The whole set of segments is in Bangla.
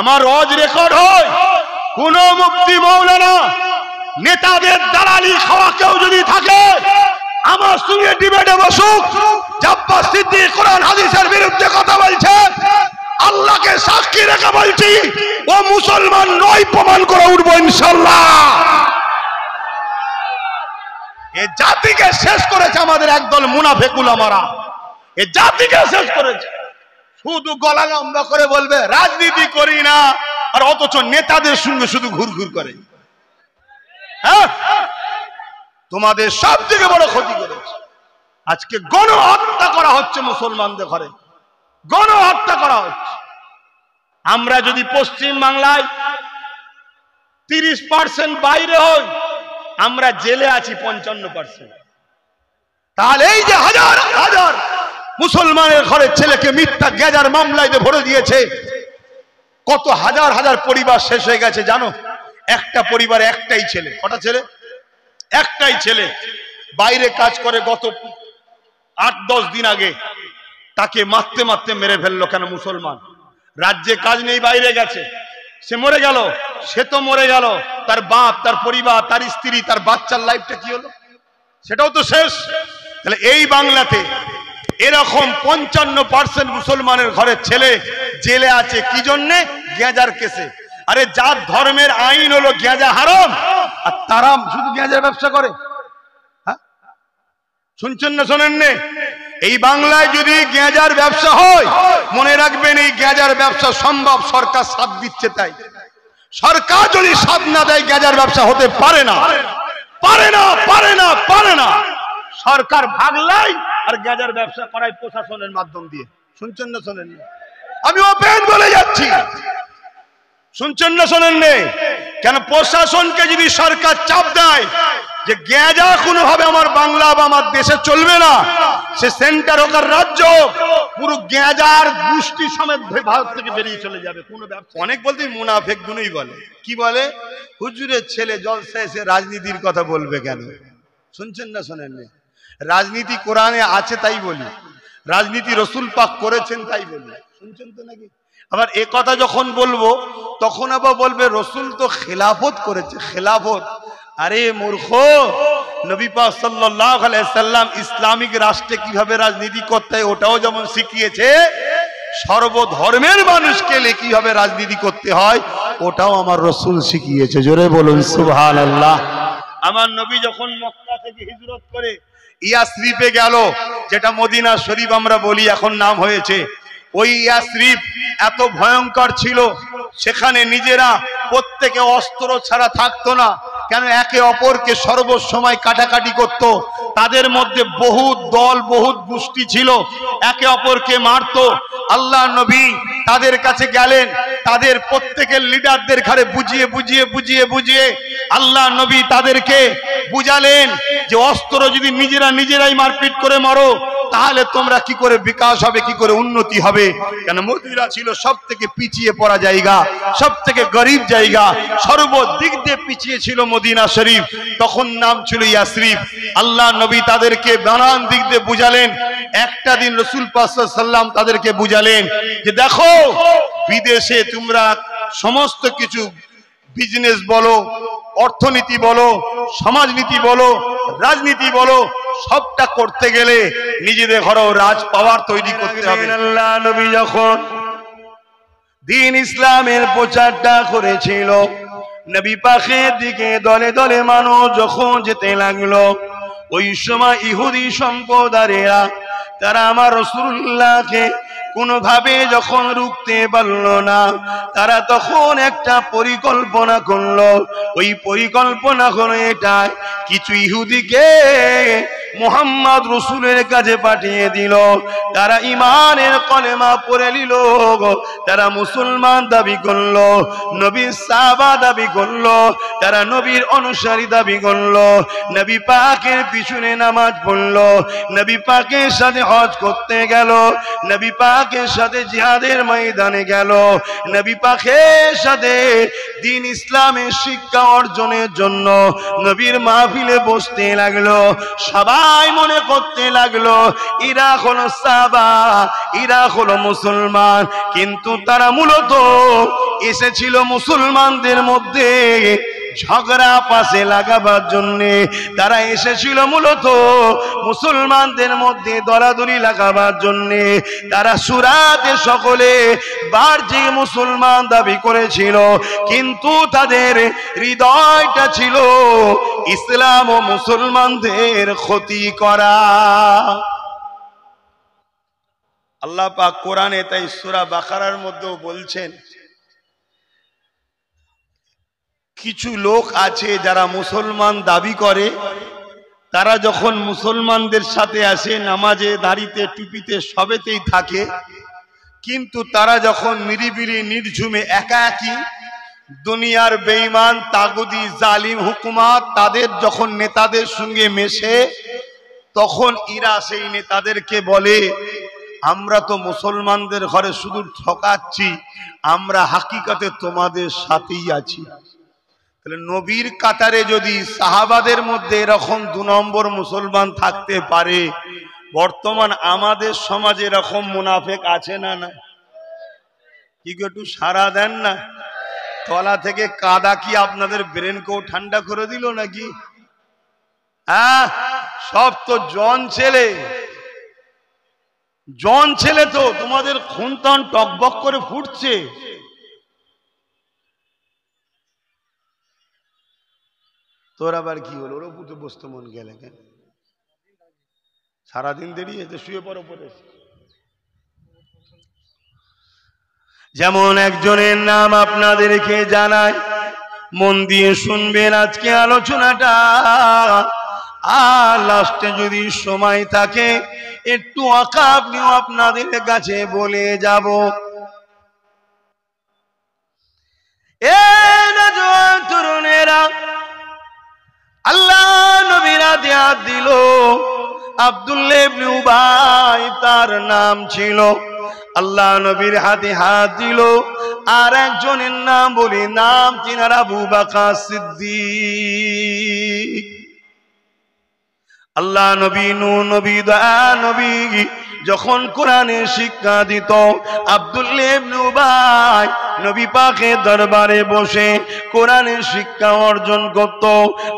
আমার রোজ রেকর্ড হয়, কোন মুফতি মৌলানা নেতাদের দালালি খাওয়া কেউ যদি থাকে আমার সঙ্গে ডিবেটে বসুক, জাব্বার সিদ্দিক কোরআন হাদিসের বিরুদ্ধে কথা বলছে, আল্লাহকে সাক্ষী রেখে বলছি ও মুসলমান নয়, প্রমাণ করে উঠবো ইনশাআল্লাহ। এ জাতিকে শেষ করেছে আমাদের একদল মুনাফিক উলামারা, এ জাতিকে শেষ করেছে। শুধু গলা লম্বা করে বলবে রাজনীতি করি না, আর অথচ নেতাদের সঙ্গে শুধু ঘুরঘুর করে। হ্যাঁ, তোমাদের সব থেকে বড় ক্ষতি করেছে। আজকে গণহত্যা করা হচ্ছে মুসলমানদের ঘরে, গণহত্যা করা হচ্ছে। আমরা যদি পশ্চিম বাংলায় 30% বাইরে হই, আমরা জেলে আছি 55%। তাহলে এই যে হাজার হাজার মুসলমানের ঘরের ছেলেকে মিথ্যা গেজার মামলায় ভরে দিয়েছে, কত হাজার হাজার পরিবার শেষ হয়ে গেছে জানো? একটা পরিবারে একটাই ছেলে। কটা ছেলে? একটাই ছেলে। বাইরে কাজ করে, গত 8-10 দিন আগে তাকে মারতে মারতে মেরে ফেললো। কেন? মুসলমান। রাজ্যে কাজ নেই, বাইরে গেছে, সে মরে গেল। সে তো মরে গেল, তার বাপ, তার পরিবার, তার স্ত্রী, তার বাচ্চার লাইফটা কি হলো? সেটাও তো শেষ। তাহলে এই বাংলাতে এরকম 55% মুসলমানের ঘরের ছেলে জেলে আছে কি জন্যে? গেঁজার কেসে। আরে যার ধর্মের আইন হলো গেঁজা হারাম, আর তারা শুধু গেঁজার ব্যবসা করে। হ্যাঁ, শুনছেন না শোনেন নে? এই বাংলায় যদি গেঁজার ব্যবসা হয়, মনে রাখবেন এই গেঁজার ব্যবসা সম্ভব, সরকার সাথ দিচ্ছে তাই। সরকার যদি সাথ না দেয় গেঁজার ব্যবসা হতে পারে না, পারে না, পারে না, পারে না। সরকার ভাগলাই আর গেঁজার ব্যবসা করায় প্রশাসনের মাধ্যম দিয়ে। শুনছেন না শোনেন? আমি ওপেন বলে যাচ্ছি, শুনছেন না শোনেন? কেন? প্রশাসনকে যদি সরকার চাপ দেয় যে গেঁজা কোনোভাবে আমার বাংলা বা আমার দেশে চলবে না, সে সেন্টার হোক আর রাজ্য, পুরো গেঁজার গোষ্ঠী সমেত ভারত থেকে বেরিয়ে চলে যাবে। কোনো ব্যবসা। অনেক বলতে মুনাফিক গুণই বলে, কি বলে? হুজুরের ছেলে জলসা এসে রাজনীতির কথা বলবে কেন? শুনছেন না শোনেন? রাজনীতি কোরআনে আছে তাই বলি, রাজনীতি রসুল পাক করেছেন তাই বলি। শুনছেন তো নাকি? আবার এ কথা যখন বলবো তখন আবার বলবে রসুল তো খেলাফত করেছে। খেলাফত? আরে মূর্খ, নবী পাক সাল্লাল্লাহু আলাইহি সাল্লাম ইসলামিক রাষ্ট্রে কিভাবে রাজনীতি করতে হয় ওটাও যেমন শিখিয়েছে, সর্বধর্মের মানুষকে কিভাবে রাজনীতি করতে হয় ওটাও আমার রসুল শিখিয়েছে। জোরে বলুন সুবহানাল্লাহ। আমার নবী যখন মক্কা থেকে হিজরত করে ইয়াসরিবে গেল, যেটা মদিনা শরীফ আমরা বলি, এখন নাম হয়েছে, ওই ইয়াসরিব এত ভয়ঙ্কর ছিল, সেখানে নিজেরা প্রত্যেকে অস্ত্র ছাড়া থাকতো না। কেন? একে অপরকে সর্বসময় কাটাকাটি করত। তাদের মধ্যে বহুত দল, বহুত গোষ্ঠী ছিল, একে অপরকে মারতো। আল্লাহ নবী তাদের কাছে গেলেন, তাদের প্রত্যেকের লিডারদের ঘাড়ে বুঝিয়ে বুঝিয়ে বুঝিয়ে বুঝিয়ে আল্লাহ নবী তাদেরকে বুঝালেন যে অস্ত্র যদি নিজেরাই মারপিট করে মারো তাহলে তোমরা কি করে বিকাশ হবে, কি করে উন্নতি হবে। কেন? মদিনা ছিল সব থেকে পিছিয়ে পড়া জায়গা, সব থেকে গরিব জায়গা, সর্বদিক দিয়ে পিছিয়ে ছিল মদিনা শরীফ, তখন নাম ছিল ইয়াসরিব। আল্লাহ নবী তাদেরকে নানান দিক দিয়ে বুঝালেন। একটা দিন রাসূল পাক সাল্লাল্লাহু আলাইহি ওয়াসাল্লাম তাদেরকে বুঝালেন যে দেখো, বিদেশে তোমরা সমস্ত কিছু বিজনেস বলো, অর্থনীতি বলো, সমাজনীতি বলো, রাজনীতি বলো, সবটা করতে গেলে নিজেদের ঘরেও রাজ পাওয়ার তৈরি করতে হবে। আল্লাহ নবী যখন দ্বীন ইসলামের প্রচারটা করেছিল, নবী পাকের দিকে দলে দলে মানুষ যখন যেতে লাগলো, ওই সময় ইহুদি সম্প্রদায়েরা তারা আমার রাসূলুল্লাহকে কোনোভাবে যখন রুখতে পারল না, তারা তখন একটা পরিকল্পনা করলো। ওই পরিকল্পনা হলো এটা, কিছু ইহুদিকে মুহাম্মদ রাসূলের কাছে পাঠিয়ে দিল। তারা ঈমানের কলেমা পড়ে নিল, তারা মুসলমান দাবি করলো, নবীর সাহাবা দাবি করলো, তারা নবীর অনুসারী দাবি করলো, নবী পাকের পিছনে নামাজ পড়লো, নবী পাকের সাথে হজ করতে গেল, নবী পাকের সাথে জিহাদের ময়দানে গেল, নবী পাকের সাথে দ্বীন ইসলামের শিক্ষা অর্জনের জন্য নবীর মাহফিলে বসতে লাগলো। সবাই তাই মনে করতে লাগলো এরা হলো সাহাবা, এরা হলো মুসলমান, কিন্তু তারা মূলত এসেছিল মুসলমানদের মধ্যে ঝগড়া পাশে লাগাবার জন্যে। তারা এসেছিল মূলত মুসলমানদের মধ্যে দলাদলি লাগাবার জন্যে। তারা সুরাতে সকলে বাহ্যিক মুসলমান দাবি করেছিল, কিন্তু তাদের হৃদয়টা ছিল ইসলাম ও মুসলমানদের ক্ষতি করা। আল্লাহ পাক কোরআনে তাই সূরা বাকারার মধ্যেও বলছেন, কিছু লোক আছে যারা মুসলমান দাবি করে, তারা যখন মুসলমানদের সাথে আসে নামাজে দাঁড়িতে টুপিতে সবেতেই থাকে, কিন্তু তারা যখন নিরিবিলি নির্ঝুমে একাকী দুনিয়ার বেঈমান তাগুদি জালিম হুকুমাত তাদের যখন নেতাদের সঙ্গে মেশে, তখন এরা সেই নেতাদেরকে বলে আমরা তো মুসলমানদের ঘরে শুধু ঠকাচ্ছি, আমরা হাকিকতে তোমাদের সাথেই আছি। তাহলে নবীর কাতারে যদি সাহাবাদের মধ্যে এরকম 2 নম্বর মুসলমান থাকতে পারে, বর্তমান আমাদের সমাজে এরকম মুনাফেক আছে না? না কি একটু সারা দেন না? তলা থেকে কাদা কি আপনাদের ব্রেনকেও ঠান্ডা করে দিল নাকি? হ্যাঁ, সব তো জন ছেলে, জন ছেলে, তো তোমাদের খুন তন টকবক করে ফুটছে। তোর আবার কি হলো? ওর উপরে বসতে মন গেলে কেন? সারাদিন দেরিয়ে শুয়ে পড়ো পড়ে। যেমন একজনের নাম আপনাদেরকে জানাই, মন দিয়ে শুনবেন আজকে আলোচনাটা, আর লাস্টে যদি সময় থাকে একটু আকাব নিয়েও আপনাদের কাছে বলে যাব। এ নওজোয়ান তরুণেরা, আল্লাহ নবীর হাতে হাত দিল, আব্দুল্লাহ ইবনে উবাই তার নাম ছিল। আল্লাহ নবীর হাতে হাত দিল, আর একজনের নাম বলি, নাম তিনার আবু বকর সিদ্দিক। আল্লাহ নবী, নূর নবী, দয়া নবী যখন কোরআনের শিক্ষা দিত, আব্দুল্লাহ ইবনে উবাই নবী পাকের দরবারে বসে কোরআনের শিক্ষা অর্জন করত,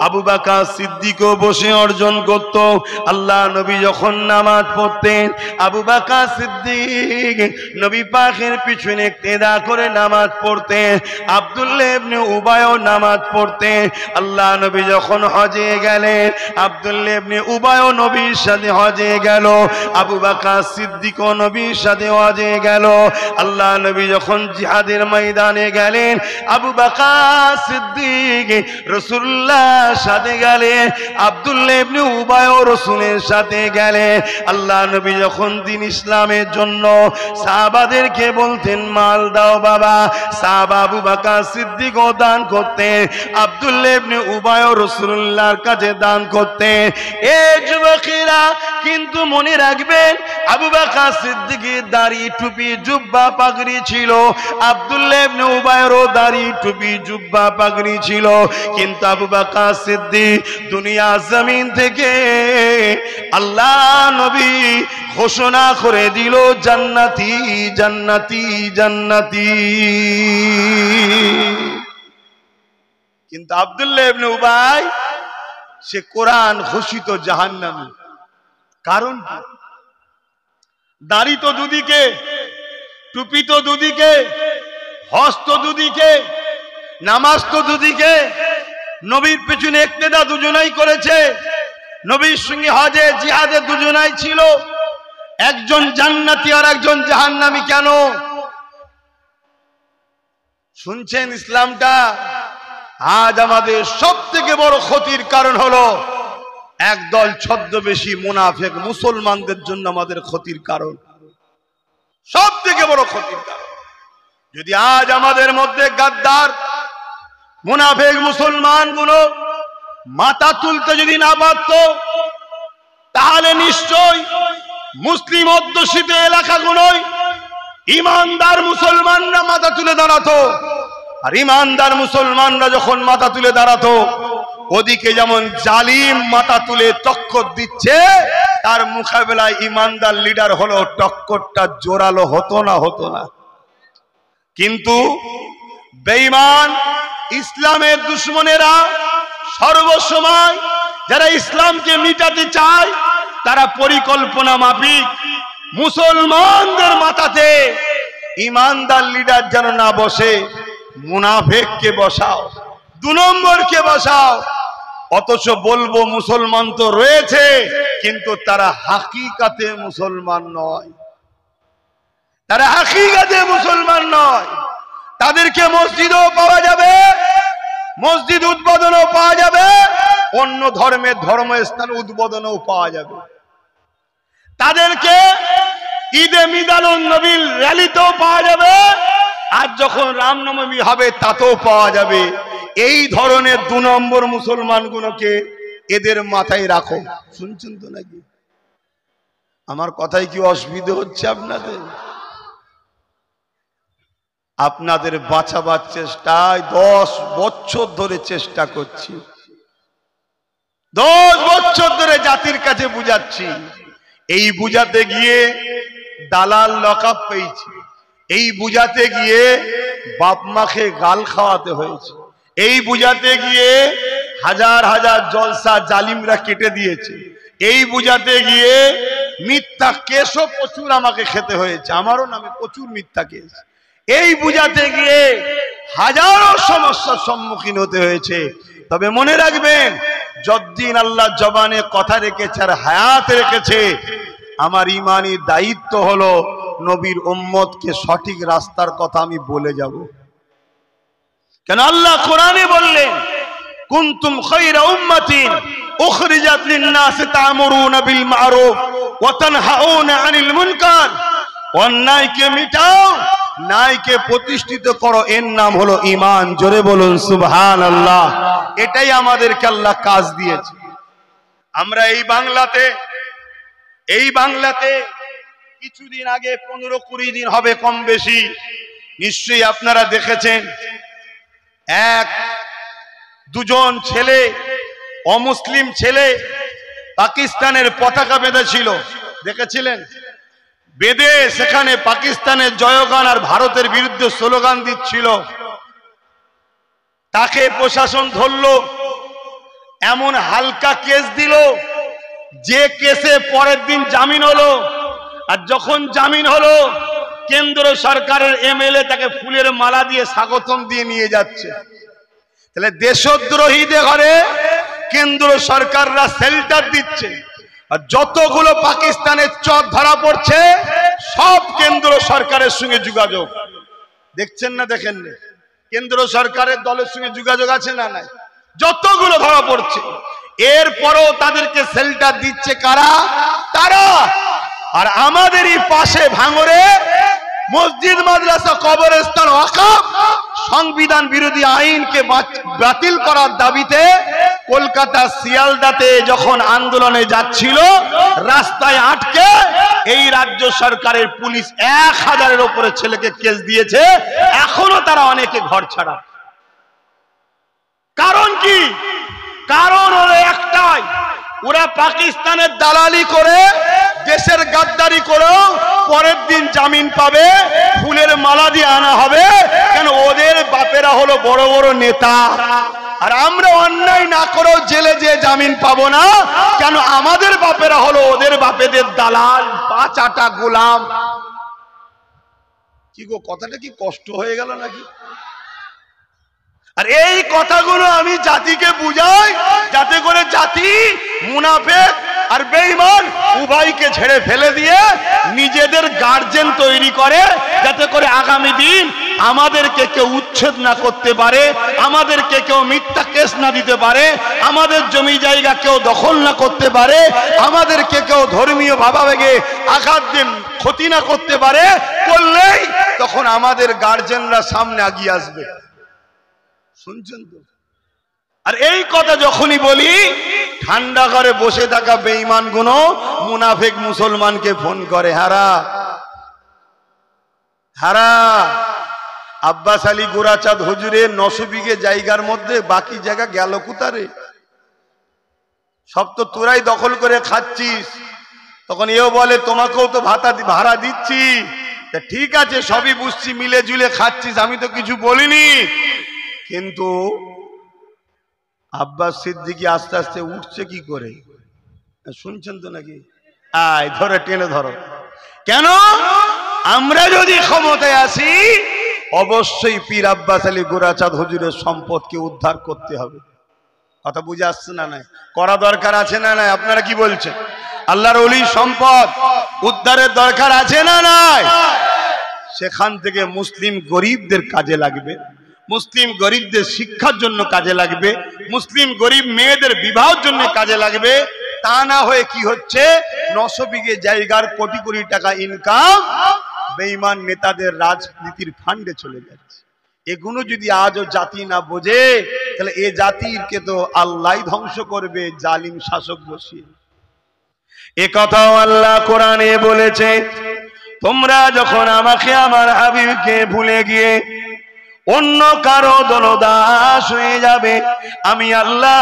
আবু বকর সিদ্দিকও বসে অর্জন করত। আল্লাহ নবী যখন নামাজ পড়তেন, আবু বকর সিদ্দিক নবী পাকের পিছনে ইক্তেদা করে নামাজ পড়তেন, আব্দুল্লাহ ইবনে উবাইও নামাজ পড়তেন। আল্লাহ নবী যখন হজে গেলেন, আব্দুল্লাহ ইবনে উবাইও নবীর সাথে হজে গেল, আবু বকর সিদ্দিকও নবীর সাথে হজে গেল। আল্লাহ নবী যখন জিহাদের ময়দানে গেলেন, আবু বকর সিদ্দিক রাসূলুল্লাহর সাথে গেলেন, আব্দুল্লাহ ইবনে উবাইও রাসূলের সাথে গেলেন। আল্লাহ নবী যখন দ্বীন ইসলামের জন্য সাহাবাদেরকে বলতেন মাল দাও বাবা, সাহাবা আবু বকর সিদ্দিকও দান করতেন, আব্দুল্লাহ ইবনে উবাইও রাসূলুল্লাহর কাছে দান করতেন। এ যুবকেরা, কিন্তু মনে রাখবেন আবু বকর সিদ্দিকের দাড়ি টুপি জুব্বা পাগড়ি ছিল, আব্দুল্লাহ ইবনে উবাইরও দাড়ি টুপি জুব্বা পাগড়ি ছিল, কিন্তু আবু বকর সিদ্দিক দুনিয়া জমিন থেকে আল্লাহ নবী ঘোষণা করে দিল জান্নাতি জান্নাতি জান্নাতি। কিন্তু আব্দুল্লাহ ইবনে উবাই সে কোরআন ঘোষিত জাহান্নামী। কারণ দাড়ি তো দুদিকে, টুপি তো দুদিকে, হজ তো দুদিকে, নামাজ তো দুদিকে, নবীর পেছনে ইক্তেদা দুজনাই করেছে, নবীর সঙ্গে হজে জিহাদে দুজনাই ছিল। একজন জান্নাতি আর একজন জাহান্নামী কেন? শুনছেন ইসলামটা? আজ আমাদের সব থেকে বড় ক্ষতির কারণ হলো একদল ছদ্মবেশী মুনাফিক মুসলমানদের জন্য আমাদের ক্ষতির কারণ, সব থেকে বড় ক্ষতির কারণ। যদি আজ আমাদের মধ্যে গাদ্দার মুনাফিক মুসলমানগুলো মাথা তুলতে যদি না পারত, তাহলে নিশ্চয় মুসলিম অধ্যুষিত এলাকাগুলোয় ইমানদার মুসলমানরা মাথা তুলে দাঁড়াতো। আর ইমানদার মুসলমানরা যখন মাথা তুলে দাঁড়াতো, ওদিকে যেমন জালিম মাথা তুলে টক্কর দিচ্ছে, তার মোকাবেলায় ইমানদার লিডার হলো, টক্করটা জোরালো হতো না। কিন্তু বেঈমান ইসলামের দুশমনেরা সর্বসময় যারা ইসলামকে মিটাতে চায়, তারা পরিকল্পনা মাফিক মুসলমানদের মাথাতে ইমানদার লিডার যেন না বসে, মুনাফিককে বসাও, 2 নম্বরকে বসাও। অথচ বলবো মুসলমান তো রয়েছে, কিন্তু তারা হাকিকাতে মুসলমান নয়, তারা হাকিকাতে মুসলমান নয়। তাদেরকে মসজিদও পাওয়া যাবে, মসজিদ উদ্বোধনও পাওয়া যাবে, অন্য ধর্মের ধর্মস্থান উদ্বোধনও পাওয়া যাবে। তাদেরকে ঈদে মিলাদুন নবীর র্যালিতেও পাওয়া যাবে, আর যখন রামনবমী হবে তাতেও পাওয়া যাবে। এই ধরনের 2 নম্বর মুসলমানগুলোকে এদের মাথায় রাখো। শুনছেন তো নাকি? আমার কথায় কি অসুবিধা হচ্ছে আপনাদের? আপনাদের বাঁচাবার চেষ্টায় 10 বছর ধরে চেষ্টা করছি, 10 বছর ধরে জাতির কাছে বুঝাচ্ছি। এই বুঝাতে গিয়ে দালাল লকআপ পেয়েছি, এই বুঝাতে গিয়ে বাপ মাকে গাল খাওয়াতে হয়েছে, এই বুঝাতে গিয়ে হাজার হাজার জলসা জালিমরা কেটে দিয়েছে, এই বুঝাতে গিয়ে মিথ্যা কেসও প্রচুর আমাকে খেতে হয়েছে, আমারও নামে প্রচুর মিথ্যা কেস। এই বুঝাতে গিয়ে হাজারো সমস্যার সম্মুখীন হতে হয়েছে। তবে মনে রাখবেন, যতদিন আল্লাহ জবানে কথা রেখেছে আর হায়াত রেখেছে, আমার ইমানি দায়িত্ব হলো নবীর উম্মতকে সঠিক রাস্তার কথা আমি বলে যাব। কেন আল্লাহ কোরআনে বললেন, কুনতুম খায়রা উম্মাতিন উখরিজাত লিন-নাস তা'মুরুনা বিল মা'রুফ ওয়া তানহাউনা আনিল মুনকার। অন্যায়কে মিটাও, ন্যায়কে প্রতিষ্ঠিত করো, এর নাম হলো ঈমান। জোরে বলুন সুবহানাল্লাহ। এটাই আমাদেরকে আল্লাহ কাজ দিয়েছে। আমরা এই বাংলাতে কিছুদিন আগে 15-20 দিন হবে কম বেশি, নিশ্চয়ই আপনারা দেখেছেন, 1-2 ছেলে, অমুসলিম ছেলে পাকিস্তানের পতাকা বেঁধেছিল, দেখেছিলেন? বেঁধে সেখানে পাকিস্তানের জয়গান আর ভারতের বিরুদ্ধে স্লোগান দিচ্ছিল। তাকে প্রশাসন ধরলো, এমন হালকা কেস দিল যে কেসে পরের দিন জামিন হলো। আর যখন জামিন হলো, কেন্দ্র সরকারের এমএলএ তাকে ফুলের মালা দিয়ে স্বাগতম দিয়ে নিয়ে যাচ্ছে। তাহলে দেশদ্রোহীদের ঘরে কেন্দ্র সরকাররা শেল্টার দিচ্ছে, আর যতগুলো পাকিস্তানের চর ধরা পড়ছে সব কেন্দ্র সরকারের সঙ্গে যোগাযোগ। দেখছেন না? দেখেন না? কেন্দ্র সরকারের দলের সঙ্গে যোগাযোগ আছে না নাই? যতগুলো ধরা পড়ছে, এরপরও তাদেরকে শেল্টার দিচ্ছে কারা? তারা। আর আমাদেরই পাশে ভাঙরে মসজিদ, মাদ্রাসা, কবরস্থান, ওয়াকফ সংবিধান বিরোধী আইনকে বাতিল করার দাবিতে কলকাতা শিয়ালদাতে যখন আন্দোলনে যাচ্ছিল, রাস্তায় আটকে এই রাজ্য সরকারের পুলিশ 1000-এর উপরে ছেলেকে কেস দিয়েছে। এখনো তারা অনেকে ঘর ছাড়া। কারণ কি? কারণ হলো একটাই, ওরা পাকিস্তানের দালালি করে, দেশের গাদ্দারি করে পরের দিন জামিন পাবে, ফুলের মালা দিয়ে আনা হবে। কেন? ওদের বাপেরা হলো বড় বড় নেতা। আর আমরা অন্যায় না করেও জেলে যে জামিন পাবো না কেন? আমাদের বাপেরা হলো ওদের বাপেদের দালাল, 5 আটা গোলাম। কি গো, কথাটা কি কষ্ট হয়ে গেল নাকি? আর এই কথাগুলো আমি জাতিকে বুঝাই, যাতে করে জাতি মুনাফিক আর বেঈমান উভয়কে ঝেড়ে ফেলে দিয়ে নিজেদের গার্জেন তৈরি করে, যাতে করে আগামী দিন আমাদেরকে কেউ উচ্ছেদ না করতে পারে, আমাদেরকে কেউ মিথ্যা কেস না দিতে পারে, আমাদের জমি জায়গা কেউ দখল না করতে পারে, আমাদেরকে কেউ ধর্মীয় ভাবাবেগে আঘাত দিয়ে ক্ষতি না করতে পারে। করলেই তখন আমাদের গার্জেনরা সামনে এগিয়ে আসবে। শুনছেন তো? আর এই কথা যখনই বলি, ঠান্ডা ঘরে বসে থাকা বেঈমান গুলো মুনাফিক মুসলমানকে ফোন করে, হারা আব্বাস আলী গোরাচাঁদ হুজুরের 900 বিঘে জায়গার মধ্যে বাকি জায়গা গেল কোথারে? সব তো তোরাই দখল করে খাচ্ছিস। তখন এও বলে তোমাকেও তো ভাড়া দিচ্ছি। ঠিক আছে, সবই বুঝছি, মিলে জুলে খাচ্ছিস, আমি তো কিছু বলিনি। কিন্তু আব্বাস সিদ্দিকী আস্তে আস্তে উঠছে কি করে, শুনছেন তো নাকি? ধরে টেনে ধরো। কেন? আমরা যদি ক্ষমতায় আসি অবশ্যই পীর আব্বাস আলী গোরাচাঁদ হুজুরের সম্পদকে উদ্ধার করতে হবে। কথা বুঝে আসছে না? নাই করা দরকার আছে না নাই? আপনারা কি বলছেন? আল্লাহর ওলির সম্পদ উদ্ধারের দরকার আছে না নাই? সেখান থেকে মুসলিম গরিবদের কাজে লাগবে, মুসলিম গরিবদের শিক্ষার জন্য কাজে লাগবে, মুসলিম গরিব মেয়েদের বিবাহের জন্য কাজে লাগবে। তা না হয়ে কি হচ্ছে, 900 বিঘে জায়গার কোটি কোটি টাকা ইনকাম বেঈমান নেতাদের রাজনীতির ফান্ডে চলে যাচ্ছে। এগুলো যদি আজও জাতি না বোঝে, তাহলে এ জাতিকে তো আল্লাহ ধ্বংস করবে জালিম শাসক বসিয়ে। এ কথাও আল্লাহ কোরআনে বলেছে, তোমরা যখন আমাকে আমার হাবিবকে ভুলে গিয়ে অন্য কারো দলদাস হয়ে যাবে, আমি আল্লাহ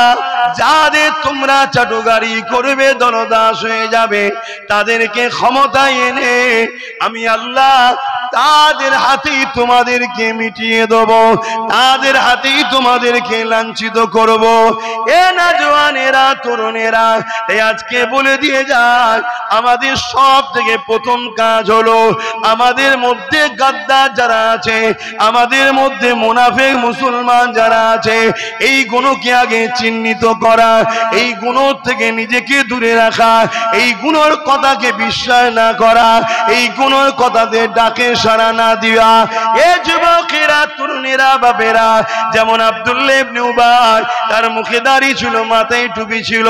যাদের তোমরা চাটুকারি করবে, দলদাস হয়ে যাবে, তাদেরকে ক্ষমতায় এনে আমি আল্লাহ তাদের হাতেই তোমাদেরকে মিটিয়ে দেব, তাদের হাতেই তোমাদেরকে লাঞ্ছিত করব। এ না জওয়ানেরা, তরুণেরা, তাই আজকে বলে দিয়ে যাক, আমাদের সব থেকে প্রথম কাজ হলো আমাদের মধ্যে গাদ্দার যারা আছে, আমাদের মধ্যে মুনাফিক মুসলমান যারা আছে, এই গুণকে আগে চিহ্নিত করা, এই গুণ থেকে নিজেকে দূরে রাখা, এই গুণের কথাকে বিশ্বাস না করা, এই গুণের কথাতে ডাকে সাড়া না দিয়া। এ যুবকেরা, তরুণেরা, বাবেরা, যেমন আব্দুল্লাহ ইবনে উবাই, তার মুখে দাড়ি ছিল, মাথায় টুপি ছিল,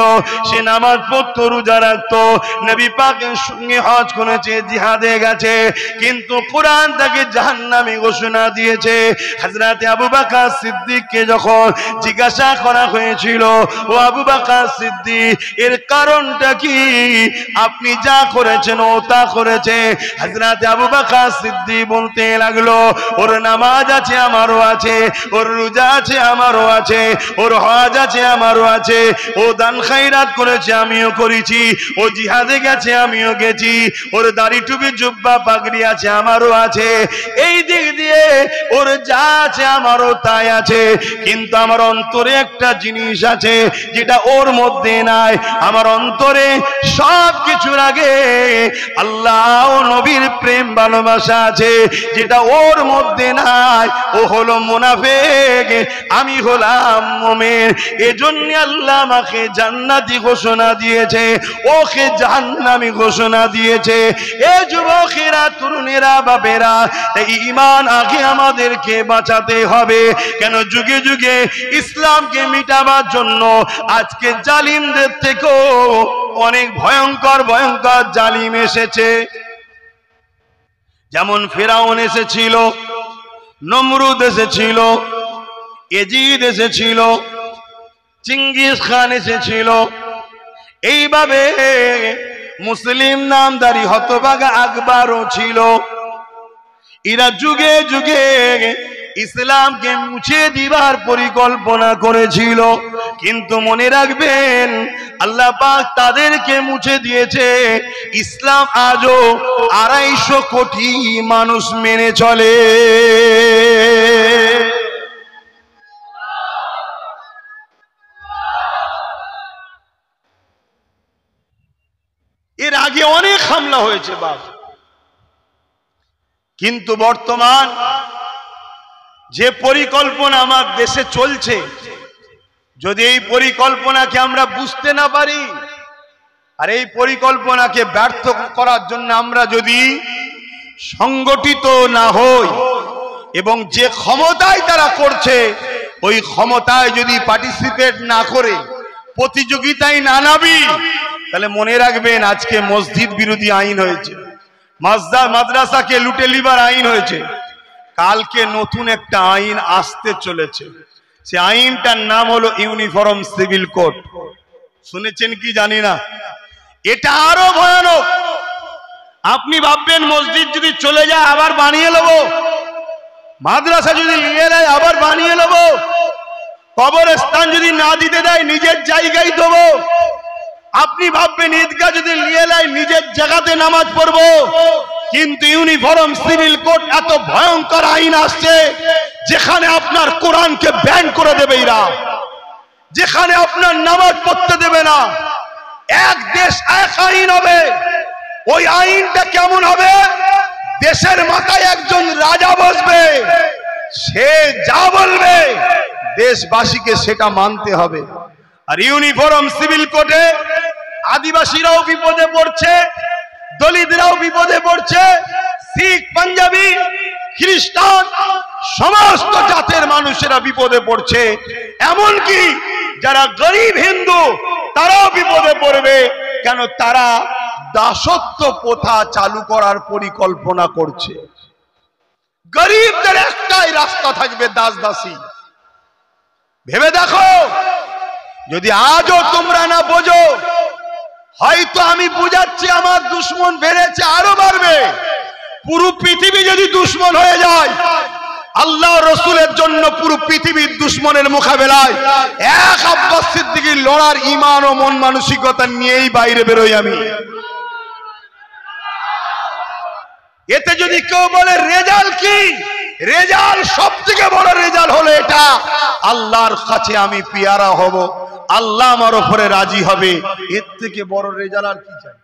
সে নামাজ পড়তো, রোজা রাখতো, নবী পাকের সঙ্গে হজ করেছে, জিহাদে গেছে, কিন্তু কোরআন তাকে জাহান্নামী ঘোষণা দিয়েছে। হযরত আবু বকর সিদ্দিককে যখন জিজ্ঞাসা করা হয়েছিল, ও আবু বকর সিদ্দিক, এর কারণটা কি? আপনি যা করেছেন ও তা করেছে। হযরত আবু বকর সিদ্দিক বলতে লাগলো, ওর নামাজ আছে, আমারও আছে, ওর রোজা আছে, আমারও আছে, ওর হজ আছে, আমারও আছে, ও দান খায়রাত করেছে, আমিও করেছি, ও জিহাদে গেছে, আমিও গেছি, ওর দাড়ি টুপি জুব্বা পাগড়ি আছে, আমারও আছে, এই দিক দিয়ে ওর যা আছে আমারও তাই আছে। কিন্তু আমার অন্তরে একটা জিনিস আছে যেটা ওর মধ্যে নাই। আমার অন্তরে সব কিছুর আগে আল্লাহ ও নবীর প্রেম ভালোবাসা আছে, যেটা ওর মধ্যে নাই। ও হলো মুনাফিক, আমি হলাম মুমিন। এজন্য আল্লাহ আমাকে জান্নাতি ঘোষণা দিয়েছে, ওকে জাহান্নামী ঘোষণা দিয়েছে। এ যুবকেরা, তরুণেরা, বাবেরা, এই ঈমান আগে আমাদেরকে বাঁচাতে হবে। কেন? যুগে যুগে ইসলামকে মিটাবার জন্য আজকে জালিমদের থেকেও অনেক ভয়ঙ্কর ভয়ঙ্কর জালিম এসেছে। যেমন ফেরাউন এসেছিল, নমরুদ এসেছিল, এজিদ এসেছিল, চিঙ্গিস খান এসেছিল, এইভাবে মুসলিম নামদারি হতভাগা আকবরও ছিল। এরা যুগে যুগে ইসলামকে মুছে দিবার পরিকল্পনা করেছিল, কিন্তু মনে রাখবেন আল্লাহ পাক তাদেরকে মুছে দিয়েছে। ইসলাম আজও 250 কোটি মানুষ মেনে চলে। এর আগে অনেক হামলা হয়েছে বাপ, কিন্তু বর্তমান যে পরিকল্পনা আমার দেশে চলছে, যদি এই পরিকল্পনাকে আমরা বুঝতে না পারি, আর এই পরিকল্পনাকে ব্যর্থ করার জন্য আমরা যদি সংগঠিত না হই এবং যে ক্ষমতায় তারা করছে ওই ক্ষমতায় যদি পার্টিসিপেট না করে, প্রতিযোগিতায় না নামি, তাহলে মনে রাখবেন আজকে মসজিদ বিরোধী আইন হয়েছে, মাদ্রাসাকে লুটে লিবার আইন হয়েছে, কালকে নতুন একটা আইন আসতে চলেছে। সে আইনটার নাম হলো ইউনিফর্ম সিভিল কোড। শুনেছেন কি জানি না, এটা আরো ভয়ানক। আপনি ভাববেন মসজিদ যদি চলে যায় আবার বানিয়ে নেব, মাদ্রাসা যদি নিয়ে নেয় আবার বানিয়ে নেব, কবরস্থান যদি না দিতে দেয় নিজের জায়গায় দেবো, আপনি ভাববেন ঈদগাহ যদি নিয়ে লাই নিজের জায়গাতে নামাজ পড়বো, কিন্তু ইউনিফর্ম সিভিল কোড এত ভয়ঙ্কর আইন আসছে যেখানে আপনার কোরআনকে ব্যান করে দেবে এরা, যেখানে আপনার নামাজ পড়তে দেবে না। এক দেশ এক আইন হবে। ওই আইনটা কেমন হবে? দেশের মাথায় একজন রাজা বসবে, সে যা বলবে দেশবাসীকে সেটা মানতে হবে। আর ইউনিফর্ম সিভিল কোডে আদিবাসীরাও বিপদে পড়ছে, দলিতরাও বিপদে পড়ছে, শিখ, পাঞ্জাবি, খ্রিস্টান সমস্ত জাতের মানুষেরা বিপদে পড়ছে। এমনকি যারা গরিব হিন্দু তারাও বিপদে পড়বে। কেন? তারা দাসত্ব প্রথা চালু করার পরিকল্পনা করছে। গরিবদের একটাই রাস্তা থাকবে, দাস দাসী। ভেবে দেখো, যদি আজও তোমরা না বোঝো, হয়তো আমি বুঝাচ্ছি আমার দুশ্মন বেড়েছে, আরো বাড়বে। পুরো পৃথিবী যদি দুশ্মন হয়ে যায়, আল্লাহ রসুলের জন্য পুরো পৃথিবীর দুশ্মনের মোকাবেলায় এক আব্বাস সিদ্দিকীর লড়ার ঈমান ও মন মানসিকতা নিয়েই বাইরে বেরোই আমি। এতে যদি কেউ বলে রেজাল্ট কি, রেজাল্ট সব থেকে বড় রেজাল্ট হলো এটা, আল্লাহর কাছে আমি পিয়ারা হব, আল্লাহ আমার উপরে রাজি হবে। এর থেকে বড় রেজাল্ট আর কি চাই?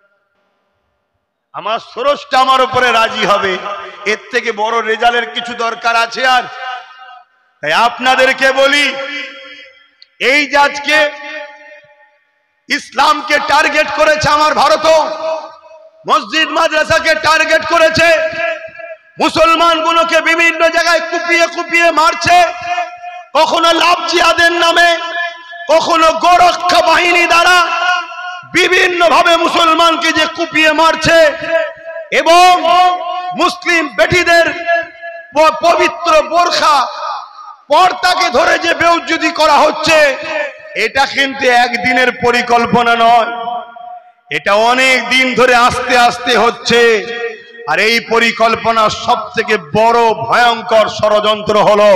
আমার স্রষ্টা আমার উপরে রাজি হবে, এর থেকে বড় রেজাল্টের কিছু দরকার আছে? আর তাই আপনাদেরকে বলি, এই যে আজকে ইসলামকে টার্গেট করেছে আমার ভারত, মসজিদ মাদ্রাসাকে টার্গেট করেছে, মুসলমানগুলোকে বিভিন্ন জায়গায় কুপিয়ে কুপিয়ে মারছে, কখনো লাভ জিহাদের নামে, কখনো গোরক্ষা বাহিনী দ্বারা বিভিন্ন ভাবে মুসলমানকে যে কুপিয়ে মারছে, এবং মুসলিম বেটিদের পবিত্র বোরখা পর্দাকে ধরে যে বেউজ্জতি করা হচ্ছে, এটা কিন্তু একদিনের পরিকল্পনা নয়, এটা অনেক দিন ধরে আস্তে আস্তে হচ্ছে। আর এই পরিকল্পনার সব থেকে বড় ভয়ঙ্কর ষড়যন্ত্র হলো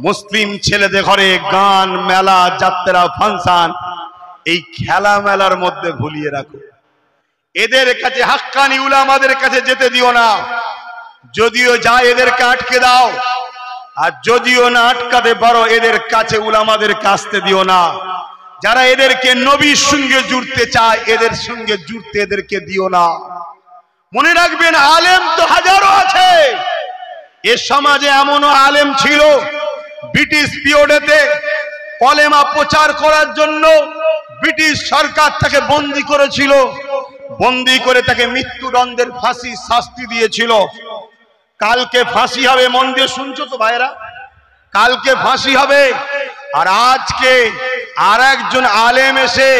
মুসলিম ছেলেদের ঘরে গান, মেলা, যাত্রা, ফাংশন, এই খেলা মেলার মধ্যে ভুলিয়ে রাখো। এদের কাছে, হাক্কানি উলামাদের কাছে যেতে দিও না। যদিও যায় এদেরকে আটকে দাও, আর যদিও না আটকাতে পারো এদের কাছে উলামাদের কাছতে দিও না। যারা এদেরকে নবীর সঙ্গে জুড়তে চায় এদের সঙ্গে জুড়তে এদেরকে দিও না। মনে রাখবেন, আলেম তো হাজারো আছে। এ সমাজে এমনও আলেম ছিল, ব্রিটিশ পিরিয়ডেতে কলেমা প্রচার করার জন্য ব্রিটিশ সরকার তাকে বন্দী করেছিল, বন্দী করে তাকে মৃত্যুদণ্ডের ফাঁসি শাস্তি দিয়েছিল। কালকে ফাঁসি হবে, মন দিয়ে শুনছো তো ভাইরা? কালকে ফাঁসি হবে। আর আজকে আর একজন আলেম এসে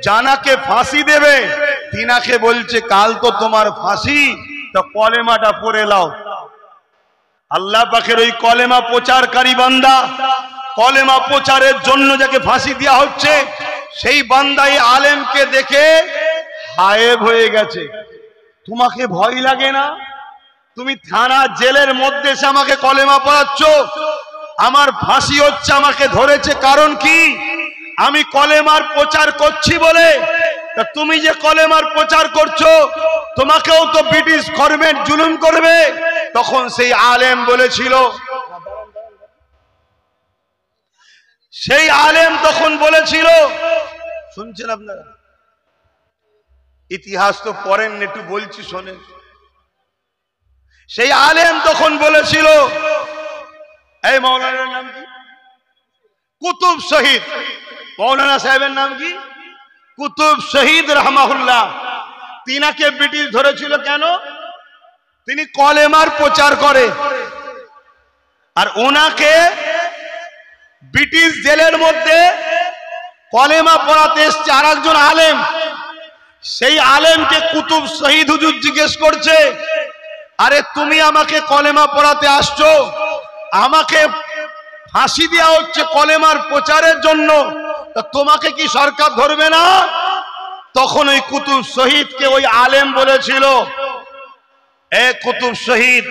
জানাকে ফাঁসি দেবে, তিনাকে বলছে কাল তো তোমার ফাঁসি, তো কলেমাটা পড়ে লাও। আল্লাহ পাকের ওই কলেমা প্রচারকারী বান্দা, কলেমা প্রচারের জন্য যাকে ফাঁসি দেওয়া হচ্ছে, সেই বান্দাই আলেমকে দেখে গায়েব হয়ে গেছে। তোমাকে ভয় লাগে না? তুমি থানা জেলের মধ্যে এসে আমাকে কলেমা পড়াচ্ছ, আমার ফাঁসি হচ্ছে, আমাকে ধরেছে কারণ কি? আমি কলেমার প্রচার করছি বলে। তা তুমি যে কলেমার প্রচার করছো, তোমাকেও তো ব্রিটিশ গভর্নমেন্ট জুলুম করবে। তখন সেই আলেম বলেছিল, সেই আলেম তখন বলেছিল, শুনছেন আপনারা? ইতিহাস তো পড়েন, একটু বলছি শোনেন। সেই আলেম তখন বলেছিল, এই মৌলানার নাম কি? কুতুব শহীদ। মৌলানা সাহেবের নাম কি? কুতুব শহীদ রহমাহুল্লাহ। তিনাকে ব্রিটিশ ধরেছিল কেন? তিনি কলেমার প্রচার করে। আর ওনাকে ব্রিটিশ জেলের মধ্যে কলেমা পড়াতে এসছে আর একজন আলেম। সেই আলেমকে কুতুব শহীদ হুজুর জিজ্ঞেস করছে, আরে তুমি আমাকে কলেমা পড়াতে আসছো, আমাকে ফাঁসি দেওয়া হচ্ছে কলেমার প্রচারের জন্য, তা তোমাকে কি সরকার ধরবে না? তখন ওই কুতুব শহীদকে ওই আলেম বলেছিল, এ কুতুব শহীদ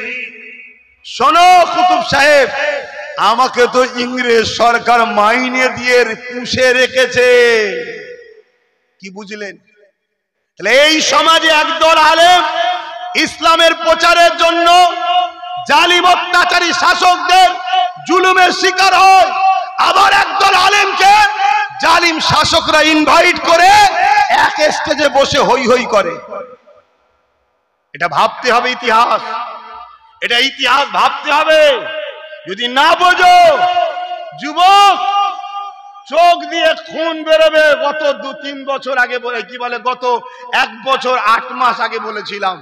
শোনো, কুতুব সাহেব, আমাকে তো ইংরেজ সরকার মাইনে দিয়ে পুষে রেখেছে, কি বুঝলেন? তাহলে এই সমাজে একদল আলেম ইসলামের প্রচারের জন্য জালিম অত্যাচারী শাসকদের জুলুমের শিকার হয়, আবার একদল আলেমকে জালিম শাসকরা ইনভাইট করে এক স্টেজে বসে হই হই করে। এটা ভাবতে হবে ইতিহাস, এটা ইতিহাস ভাবতে হবে। যদি না বোঝো যুবক, চোখ দিয়ে খুন বেরোবে। গত 2-3 বছর আগে বলে কি বলে, গত 1 বছর 8 মাস আগে বলেছিলাম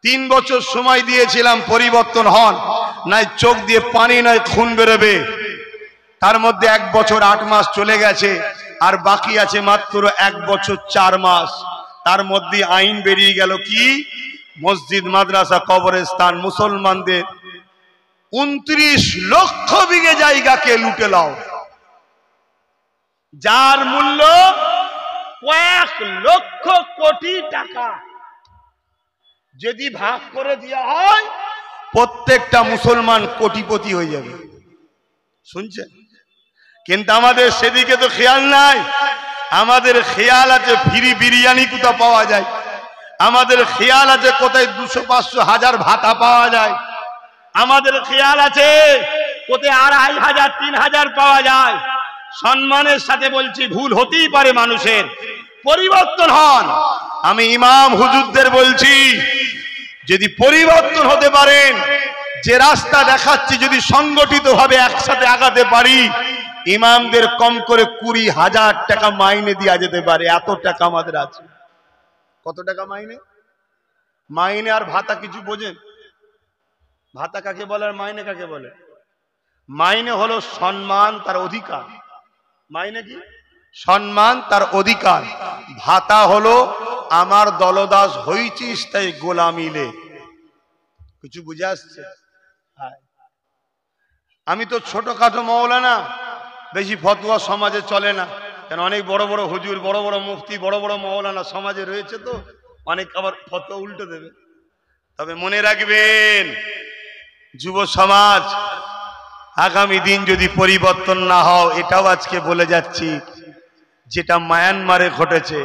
3 বছর সময় দিয়েছিলাম পরিবর্তন হন, নাই চোখ দিয়ে পানি নয় খুন বেরোবে। তার মধ্যে 1 বছর 8 মাস চলে গেছে, আর বাকি আছে মাত্র 1 বছর 4 মাস। তার মধ্যে আইন বেরিয়ে গেল কি, মসজিদ মাদ্রাসা কবরস্থান মুসলমানদের 29 লক্ষ বিঘে জায়গাকে লুটে লাও, যার মূল্য কয়েক লক্ষ কোটি টাকা। যদি ভাগ করে দেওয়া হয় প্রত্যেকটা মুসলমান কোটিপতি হয়ে যাবে। শুনছেন? কিন্তু আমাদের সেদিকে তো খেয়াল নাই। আমাদের খেয়াল আছে ফ্রি বিরিয়ানি কোথা পাওয়া যায়, আমাদের খেয়াল আছে কোথায় 200, 500, 1000 ভাতা পাওয়া যায়, আমাদের খেয়াল আছে কোথায় 2500, 3000 পাওয়া যায়। সম্মানের সাথে বলছি, ভুল হতেই পারে মানুষের, পরিবর্তন হন। আমি ইমাম হুজুরদের বলছি, যদি পরিবর্তন হতে পারেন, যে রাস্তা দেখাচ্ছি যদি সংগঠিত ভাবে একসাথে আগাতে পারি, ইমামদের কম করে 20,000 টাকা মাইনে দেওয়া যেতে পারে। এত টাকা আমাদের আছে। কত টাকা মাইনে? মাইনে আর ভাতা কিছু বোঝেন? ভাতা কাকে বলে আর মাইনে কাকে বলে? মাইনে হলো সম্মান, তার অধিকার। মাইনে কি? সম্মান, তার অধিকার। ভাতা হলো আমার দলদাস হইছিস তাই গোলামিলে। কিছু বুঝে আসছে? আমি তো ছোটখাটো মৌলানা, বেশি ফতোয়া সমাজে চলে না, কেন অনেক বড় বড় হুজুর, বড় বড় মুফতি, বড় বড় মৌলানা সমাজে রয়েছে, তো অনেক আবার ফতোয়া উল্টে দেবে। তবে মনে রাখবেন যুব সমাজ, আগামী দিন যদি পরিবর্তন না হও, এটাও আজকে বলে যাচ্ছি, যেটা মায়ানমারে ঘটেছে,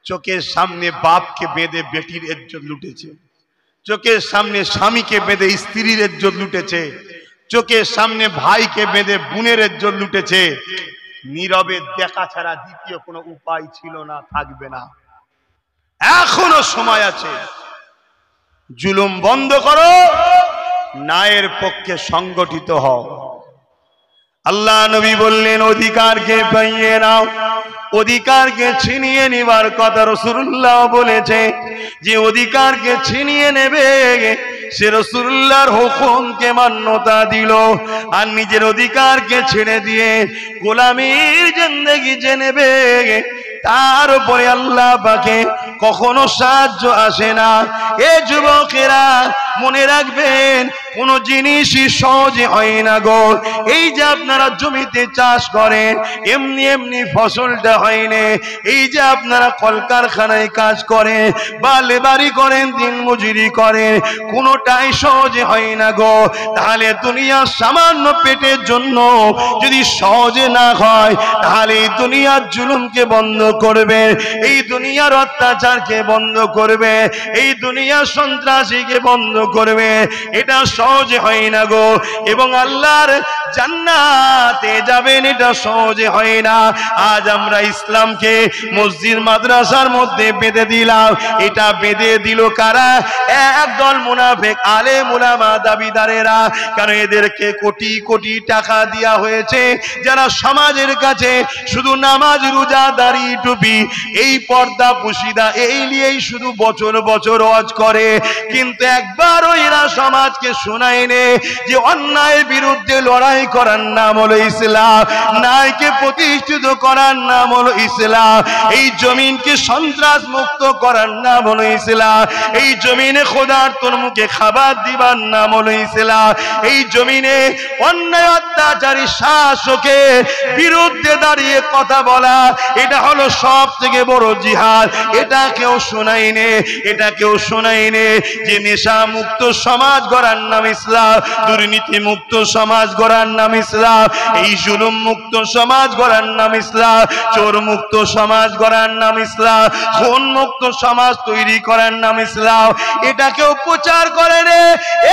চোখের সামনে বাপকে বেঁধে বেটির ইজ্জত লুটেছে, চোখের সামনে স্বামীকে বেঁধে স্ত্রীর ইজ্জত লুটেছে, চোখের সামনে ভাইকে বেঁধে বোনের ইজ্জত লুটেছে। নীরবে দেখা ছাড়া দ্বিতীয় কোনো উপায় ছিল না, থাকবে না। এখনো সময় আছে, জুলুম বন্ধ করো, ন্যায়ের পক্ষে সংগঠিত হও। আল্লাহ নবী বললেন, অধিকারকে পাইয়ে নাও, অধিকারকে ছিনিয়ে নিবার কথা রাসূলুল্লাহ বলেছে। যে অধিকারকে ছিনিয়ে নেবে সে রাসূলুল্লাহর হুকুমকে মান্যতা দিল, আর নিজের অধিকারকে ছেড়ে দিয়ে গোলামীর জিন্দেগি যে নেবে তার উপরে আল্লাহ পাকে কখনো সাহায্য আসে না। এ যুবকেরা মনে রাখবেন, কোন জিনিসই সহজে হয় না গো। এই যে আপনারা জমিতে চাষ করেন, এমনি এমনি ফসলটা হয় না। এই যে আপনারা কলকারখানায় কাজ করেন বা লেবারি করেন, দিন মজুরি করেন, কোনোটাই সহজে হয় না গো। তাহলে দুনিয়ার সামান্য পেটের জন্য যদি সহজে না হয়, তাহলে এই দুনিয়ার জুলুমকে বন্ধ করবে, এই দুনিয়ার অত্যাচারকে বন্ধ করবে, এই দুনিয়ার সন্ত্রাসীকে বন্ধ করবে। এটা সহজে হয় না গো। এবং আল্লাহর জান্নাতে যাবেন, এটা সহজে হয় না। আজ আমরা ইসলামকে মসজিদ মাদ্রাসার মধ্যে বেঁধে দিলাম। এটা বেঁধে দিল কারা? একদল মুনাফিক আলেম উলামা দাবিদারেরা। কারণ এদেরকে কোটি কোটি টাকা দেওয়া হয়েছে, যারা সমাজের কাছে শুধু নামাজ, রোজা, দাড়ি, টুপি, এই পর্দা পুশিদা এই নিয়েই শুধু বছর বছর ওয়াজ করে, কিন্তু একবারও এরা সমাজকে শোনায়নি যে অন্যায়ের বিরুদ্ধে লড়াই করার নাম হলো ইসলাম, ন্যায়কে প্রতিষ্ঠিত করার নাম হলো ইসলাম, এই জমিনকে সন্ত্রাস মুক্ত করার নাম হলো ইসলাম, এই জমিনে খোদার তোর মুখে খাবার দিবার নাম হলো ইসলাম, এই জমিনে অন্যায় অত্যাচারী শাসকের বিরুদ্ধে দাঁড়িয়ে কথা বলা, এটা হলো সব থেকে বড় জিহাদ। এটা কেউ শোনায়নি, এটা কেউ শোনায়নি যে নেশা মুক্ত সমাজ গড়ার নাম ইসলাম, দুর্নীতি মুক্ত সমাজ গড়ার গড়ার নাম ইসলাম, এই জুলুম মুক্ত সমাজ গড়ার নাম ইসলাম, চোর মুক্ত সমাজ গড়ার নাম ইসলাম, খুন মুক্ত সমাজ তৈরি করার নাম ইসলাম। এটাকেও প্রচার করে রে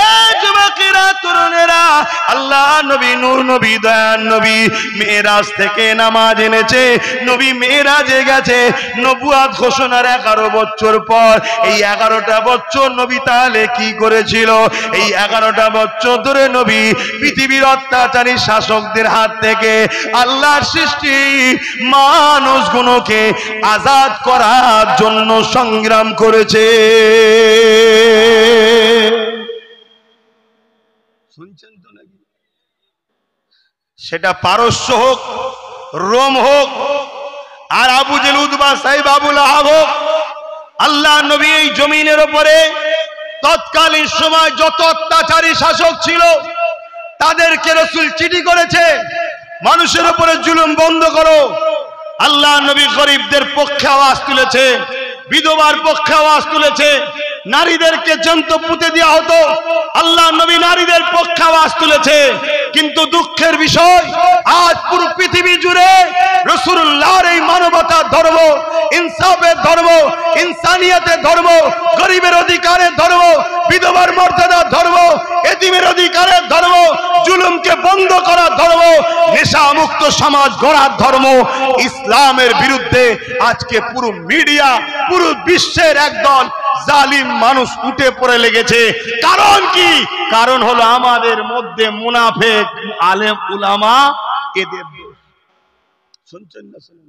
এ যুবকেরা, তরুণেরা। আল্লাহ নবী, নূর নবী, দয়ার নবী মেরাজ থেকে নামাজ এনেছে, নবী মেরাজে গেছে নবুয়াত ঘোষণার 11 বছর পর। এই 11টা বছর নবী তাহলে কি করেছিল? এই 11টা বছর ধরে নবী পৃথিবীর অত্যাচারী শাসকদের হাত থেকে আল্লাহর সৃষ্টি মানুষগুলোকে আজাদ করার জন্য সংগ্রাম করেছে। শুনছেন তো নাকি? সেটা পারস্য হোক, রোম হোক, আর আবু জেল, উতবা, সাইব, আবু লাহাব হোক, আল্লাহ নবী এই জমিনের উপরে তৎকালীন সময় যত অত্যাচারী শাসক ছিল তাদেরকে রাসূল চিঠি করেছে, মানুষের উপরে জুলুম বন্ধ করো। আল্লাহ নবী গরিবদের পক্ষে আওয়াজ তুলেছে, বিধবার পক্ষে আওয়াজ তুলেছে, নারীদেরকে জ্যান্ত পুঁতে দেওয়া হতো, আল্লাহ নবী নারীদের পক্ষে আওয়াজ তুলেছে। কিন্তু দুঃখের বিষয়, আজ পুরো পৃথিবী জুড়ে রাসূলুল্লাহর এই মানবতার ধর্ম, ইনসাফের ধর্ম, ইনসানিয়তের ধর্ম, গরিবের অধিকারের ধর্ম, বিধবার মর্যাদার ধর্ম, এতিমের অধিকারের ধর্ম, জুলুমকে বন্ধ করার ধর্ম, নেশা মুক্ত সমাজ গড়ার ধর্ম, ইসলামের বিরুদ্ধে আজকে পুরো মিডিয়া, পুরো বিশ্বের একদল জালিম মানুষ উঠে পড়ে লেগেছে। কারণ কি? কারণ হলো আমাদের মধ্যে মুনাফিক আলেম উলামা, এদের দোষ। শুনছেন না? শুনুন।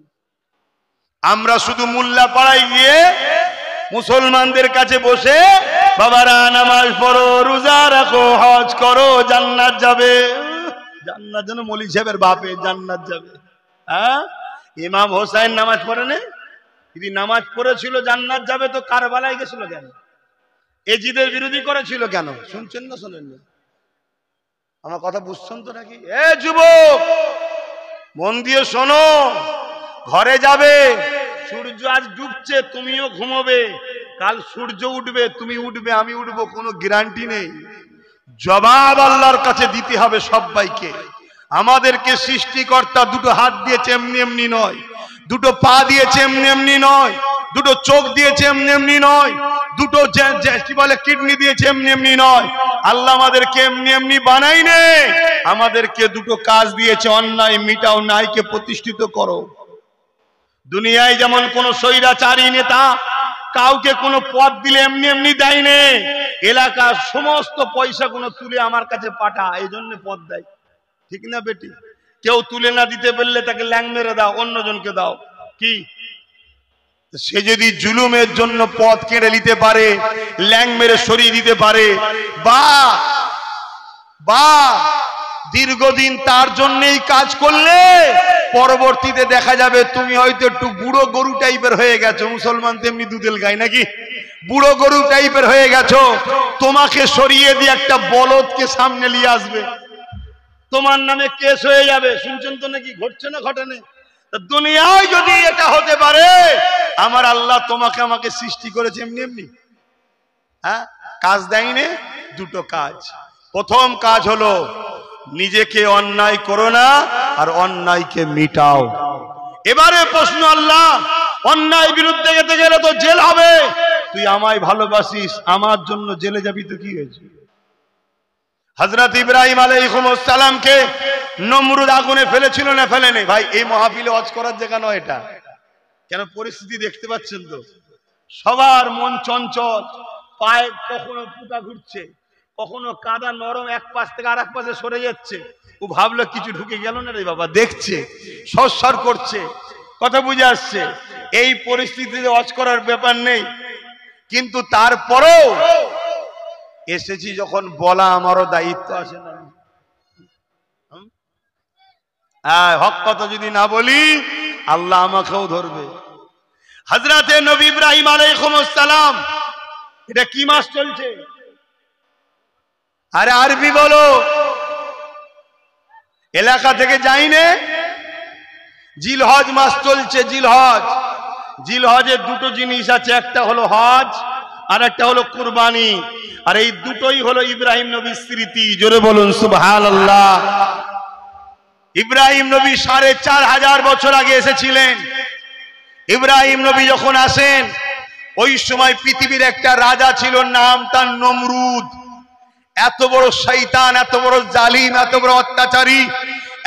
আমরা শুধু মোল্লা পাড়ায় গিয়ে মুসলমানদের কাছে বসে, বাবারা নামাজ পড়ো, রোজা রাখো, হজ করো, জান্নাত যাবে। জান্নাত যেন মৌলভী সাহেবের বাপে জান্নাত যাবে। হ্যাঁ, ইমাম হোসেন নামাজ পড়ে না? যদি নামাজ পড়েছিল জান্নাত যাবে তো কারবালায় গেছিল কেন? এজিদের বিরোধী করেছিল কেন? শুনছেন না? শোনেন না? আমার কথা বুঝছেন তো নাকি? এ যুবক, মন দিয়ে শোনো, ঘরে যাবে, সূর্য আজ ডুবছে, তুমিও ঘুমোবে, কাল সূর্য উঠবে, তুমি উঠবে, আমি উঠবো, কোনো গ্যারান্টি নেই। জবাব আল্লাহর কাছে দিতে হবে সবাইকে। আমাদেরকে সৃষ্টিকর্তা দুটো হাত দিয়েছে এমনি এমনি নয়, দুটো পা দিয়েছে এমনি এমনি নয়, দুটো চোখ দিয়েছে এমনি এমনি নয়, দুটো কি বলে কিডনি দিয়েছে এমনি এমনি নয়। আল্লাহ আমাদেরকে এমনি এমনি বানাইনি, আমাদেরকে দুটো কাজ দিয়েছে, অন্যায় মিটাও, ন্যায়কে প্রতিষ্ঠিত করো। দুনিয়ায় যেমন কোন স্বৈরাচারী নেতা কাউকে কোনো পদ দিলে এমনি এমনি দেয়নি, এলাকার সমস্ত পয়সা গুলো তুলে আমার কাছে পাঠা, এই জন্য পদ দেয়। ঠিক না বেটি? কেউ তুলে না দিতে পারলে তাকে ল্যাং মেরে দাও, অন্যজনকে দাও। কি সে যদি জুলুমের জন্য পদ কেড়ে নিতে পারে, ল্যাং মেরে সরিয়ে দিতে পারে, বা দীর্ঘদিন তার জন্যই কাজ করলে পরবর্তীতে দেখা যাবে তুমি হয়তো একটু বুড়ো গরু টাইপের হয়ে গেছো। মুসলমান তেমনি দুধেল গায় নাকি? বুড়ো গরু টাইপের হয়ে গেছো, তোমাকে সরিয়ে দিয়ে একটা বলদকে সামনে নিয়ে আসবে, তোমার নামে কেস হয়ে যাবে। শুনছেন তো নাকি? ঘটছে না? ঘটেনি? দুনিয়ায় যদি এটা হতে পারে, আমার আল্লাহ তোমাকে আমাকে সৃষ্টি করেছে এমনি এমনি। হ্যাঁ, কাজ দেয়নি। দুটো কাজ। প্রথম কাজ হলো নিজেকে অন্যায় করো না, আর অন্যায়কে মিটাও। এবারে প্রশ্ন, আল্লাহ অন্যায় বিরুদ্ধে যেতে গেলে তো জেল হবে, তুই আমায় ভালোবাসিস, আমার জন্য জেলে যাবি তো কি হয়েছে? হযরত ইব্রাহিম আলাইহিস সালামকে নমরুদ আগুনে ফেলেছিল না ফেলেনি? ভাই, এই মাহফিলে ওয়াজ করার জায়গা নয় এটা। কেন? পরিস্থিতি দেখতে পাচ্ছেন তো, সবার মন চঞ্চল, পায়ে কখনো পুতা ঘুরছে, কখনো কাদা নরম, এক পাশ থেকে আর এক পাশে সরে যাচ্ছে। ও ভাবলো কিছু ঢুকে গেল না রে বাবা, দেখছে, সরসর করছে, কথা বুঝে আসছে। এই পরিস্থিতিতে ওয়াজ করার ব্যাপার নেই, কিন্তু তারপরেও এসেছি যখন বলা আমারও দায়িত্ব আছে না? হ্যাঁ, হক কথা যদি না বলি আল্লাহ আমাকেও ধরবে। হযরতে নবী ইব্রাহিম আলাইহিস সালাম, এটা কি মাস চলছে? আরে আরবি বলো, এলাকা থেকে যাইনে। জিলহজ মাস চলছে। জিলহজ, জিলহজের দুটো জিনিস আছে, একটা হলো হজ আর একটা হলো কুরবানি, আর এই দুটোই হলো ইব্রাহিম নবীর স্মৃতি। জোরে বলুন সুবহানাল্লাহ। ইব্রাহিম নবী 4500 বছর আগে এসেছিলেন। ইব্রাহিম নবী যখন আসেন ওই সময় পৃথিবীর একটা রাজা ছিল, নাম তার নমরুদ। এত বড় শয়তান, এত বড় জালিম, এত বড় অত্যাচারী,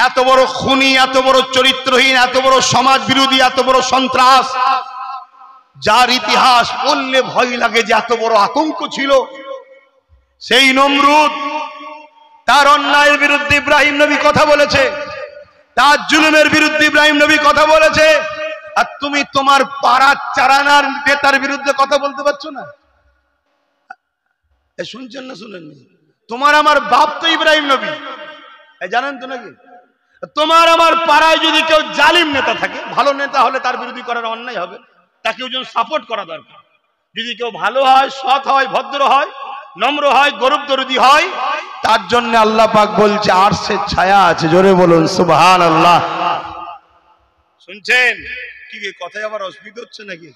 এত বড় খুনি, এত বড় চরিত্রহীন, এত বড় সমাজ বিরোধী, এত বড় সন্ত্রাস, যার ইতিহাস বললে ভয় লাগে যে এত বড় আতঙ্ক ছিল। সেই নমরুদ, তার অন্যায়ের বিরুদ্ধে ইব্রাহিম নবী কথা বলেছে, তার জুলুমের বিরুদ্ধে ইব্রাহিম নবী কথা বলেছে। আর তুমি তোমার পাড়ার চারানার নেতার বিরুদ্ধে কথা বলতে পারছো না? শুনছেন না শুনেননি? তোমার আমার বাপ তো ইব্রাহিম নবী, জানেন তো নাকি? তোমার আমার পাড়ায় যদি কেউ জালিম নেতা থাকে, ভালো নেতা হলে তার বিরোধী করার অন্যায় হবে, তাকে ওজন সাপোর্ট করা দরকার। যদি কেউ ভালো হয়, সৎ হয়, ভদ্র হয়, নম্র হয়, গরব দরদি হয়, তার জন্য আল্লাহ পাক বলছে আরশের ছায়া আছে। জোরে বলুন সুবহানাল্লাহ। শুনছেন কি? কথায় আবার অসুবিধা হচ্ছে নাকি?